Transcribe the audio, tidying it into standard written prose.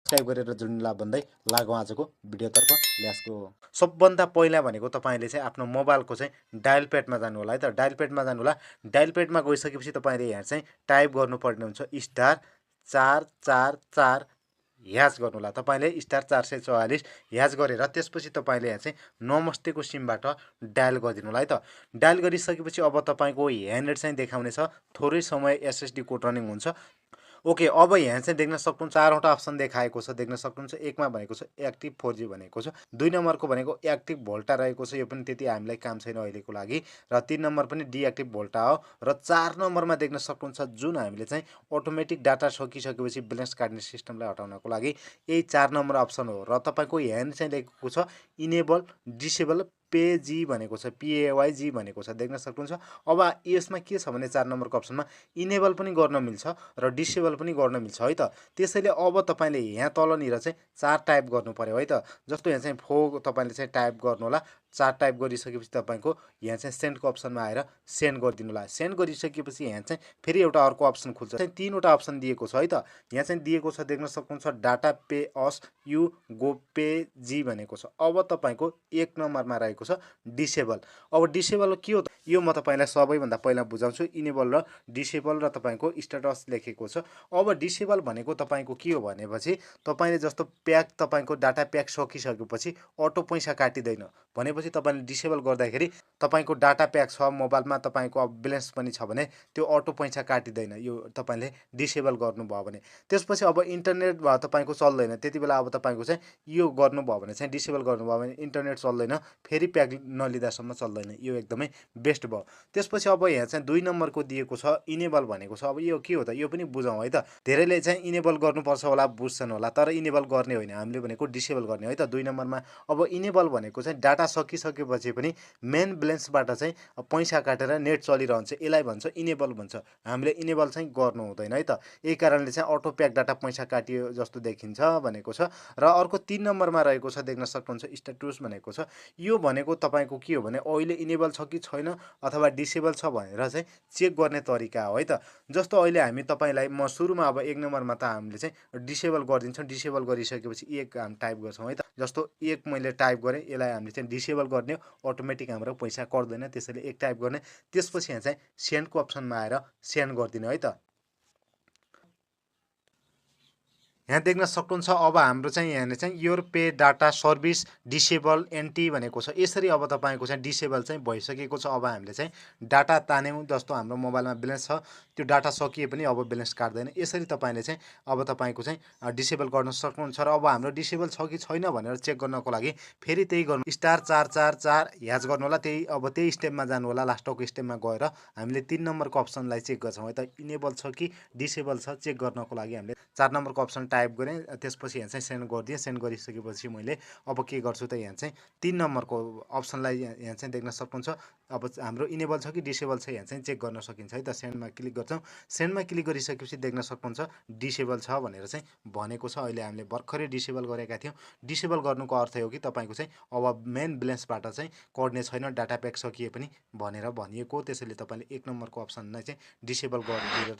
Subscribe गरेर जुड्नुला भन्दै लागौँ आजको भिडियोतर्फ ल्यासको। सबभन्दा पहिला भनेको तपाईँले चाहिँ आफ्नो मोबाइलको चाहिँ डायल प्याडमा जानु होला है त। डायल प्याडमा जानु होला। डायल प्याडमा गइसकेपछि तपाईँले यहाँ चाहिँ टाइप गर्नुपर्ने हुन्छ *444# गर्नु होला। तपाईँले *444# गरेर त्यसपछि तपाईँले यहाँ चाहिँ नमस्तेको सिमबाट डायल गरिदिनु होला है त। डायल गरिसकेपछि अब तपाईँको यहाँनिर चाहिँ देखाउनेछ थोरै समय एसएसडी कोड रनिङ हुन्छ। ओके, अब यहाँ चाहिँ देख्न सक्नुहुन्छ 4वटा अप्सन देखाएको छ, देख्न सक्नुहुन्छ। एकमा भनेको छ एक्टिभ 4G भनेको छ, 2 नम्बरको भनेको एक्टिभ भोल्टा रहेको छ, यो पनि त्यति हामीलाई काम छैन अहिलेको लागि, र 3 नम्बर पनि डिएक्टिभ भोल्टा हो, र 4 नम्बरमा देख्न सक्नुहुन्छ जुन हामीले चाहिँ अटोमेटिक डाटा सकिसकेपछि ब्यालेन्स काट्ने सिस्टमलाई हटाउनको लागि यही 4 नम्बर अप्सन हो। र तपाईँको यहाँ चाहिँ लेखेको छ इनेबल डिसेबल पेजी भनेको छ, PAYG भनेको छ, देख्न सक्नुहुन्छ। अब यसमा के छ भने 4 नम्बरको अप्सनमा इनेबल पनि गर्न मिल्छ र डिसेबल पनि गर्न मिल्छ है त। त्यसैले अब तपाईँले यहाँ तलनिर चाहिँ 4 टाइप गर्नु पर्यो है त। जस्तो यहाँ चाहिँ 4 तपाईँले चाहिँ टाइप गर्नु होला। 4 टाइप गरिसकेपछि तपाईँको यहाँ चाहिँ सेन्डको अप्सनमा आएर सेन्ड गरिदिनु होला। सेन्ड गरिसकेपछि यहाँ चाहिँ फेरि एउटा अर्को अप्सन खुल्छ। चाहिँ 3वटा अप्सन दिएको छ है त। यहाँ चाहिँ दिएको छ, देख्न सक्नुहुन्छ data pay as you go pay G भनेको छ। अब तपाईँको 1 नम्बरमा रहेको छ डिसेबल। अब डिसेबल के हो त, यो म तपाईँलाई सबैभन्दा पहिला बुझाउँछु। इनेबल र डिसेबल र तपाईँको स्ट्याटस लेखेको छ। अब डिसेबल भनेको तपाईँको के हो भनेपछि तपाईँले जस्तो प्याक तपाईँको डाटा प्याक सकिसकेपछि अटो पैसा काटिँदैन भनेपछि तपाईँले डिसेबल गर्दाखेरि तपाईँको डाटा प्याक छ मोबाइलमा, तपाईँको अब ब्यालेन्स पनि छ भने त्यो अटो पैसा काटिँदैन, यो तपाईँले डिसेबल गर्नुभयो भने। त्यसपछि अब इन्टरनेट तपाईँको चल्दैन, त्यति बेला अब तपाईँको चाहिँ यो गर्नुभयो भने चाहिँ डिसेबल गर्नुभयो भने इन्टरनेट चल्दैन, फेरि प्याक नलिँदासम्म चल्दैन, यो एकदमै बेस्ट भयो। त्यसपछि अब यहाँ चाहिँ 2 नम्बरको दिएको छ इनेबल भनेको छ। अब यो के हो त, यो पनि बुझौँ है त। धेरैले चाहिँ इनेबल गर्नुपर्छ होला, बुझ्छन् होला, तर इनेबल गर्ने होइन, हामीले भनेको डिसेबल गर्ने है त 2 नम्बरमा। अब इनेबल भनेको चाहिँ डाटा सकिसकेपछि पनि मेन ब्यालेन्सबाट चाहिँ पैसा काटेर नेट चलिरहन्छ, यसलाई भन्छ इनेबल भन्छ। हामीले इनेबल चाहिँ गर्नु हुँदैन है त। यही कारणले चाहिँ अटो प्याक डाटा पैसा काटियो जस्तो देखिन्छ भनेको छ। र अर्को 3 नम्बरमा रहेको छ, देख्न सक्नुहुन्छ स्ट्याटस भनेको छ। यो भनेको तपाईँको के हो भने अहिले इनेबल छ कि छैन अथवा डिसेबल छ भनेर चाहिँ चेक गर्ने तरिका हो है त। जस्तो अहिले हामी तपाईँलाई म सुरुमा अब 1 नम्बरमा त हामीले चाहिँ डिसेबल गरिदिन्छौँ। डिसेबल गरिसकेपछि 1 हामी टाइप गर्छौँ है त। जस्तो 1 मैले टाइप गरेँ, यसलाई हामीले चाहिँ डिसेबल गर्ने, अटोमेटिक हाम्रो पैसा कट्दैन, त्यसैले 1 टाइप गर्ने। त्यसपछि यहाँ चाहिँ सेन्डको अप्सनमा आएर सेन्ड गरिदिनु है त। यहाँ देख्न सक्नुहुन्छ अब हाम्रो चाहिँ यहाँनिर चाहिँ your pay data service disable anti भनेको छ। यसरी अब तपाईँको चाहिँ डिसेबल चाहिँ भइसकेको छ। अब हामीले चाहिँ डाटा तान्यौँ, जस्तो हाम्रो मोबाइलमा ब्यालेन्स छ, त्यो डाटा सकिए पनि अब ब्यालेन्स काट्दैन। यसरी तपाईँले चाहिँ अब तपाईँको चाहिँ डिसेबल गर्न सक्नुहुन्छ। र अब हाम्रो डिसेबल छ कि छैन भनेर चेक गर्नको लागि फेरि त्यही गर्नु *444# गर्नु होला। त्यही स्टेपमा जानु होला। लास्टको स्टेपमा गएर हामीले 3 नम्बरको अप्सनलाई चेक गर्छौँ है त। इनेबल छ कि डिसेबल छ चेक गर्नको लागि हामीले 4 नम्बरको अप्सन टाइप गरेँ। त्यसपछि यहाँ चाहिँ सेन्ड गरिदिएँ। सेन्ड गरिसकेपछि मैले अब के गर्छु त, यहाँ चाहिँ 3 नम्बरको अप्सनलाई यहाँ चाहिँ देख्न सक्नुहुन्छ। अब हाम्रो इनेबल छ कि डिसेबल छ यहाँ चाहिँ चेक गर्न सकिन्छ है त। सेन्डमा क्लिक गर्छौँ। सेन्डमा क्लिक गरिसकेपछि देख्न सक्नुहुन्छ डिसेबल छ भनेर चाहिँ भनेको छ। अहिले हामीले भर्खरै डिसेबल गरेका थियौँ। डिसेबल गर्नुको अर्थ हो कि तपाईँको चाहिँ अब मेन ब्यालेन्सबाट चाहिँ कट्ने छैन, डाटा प्याक सकिए पनि भनेर भनिएको। त्यसैले तपाईँले 1 नम्बरको अप्सनलाई चाहिँ डिसेबल गरिदिएर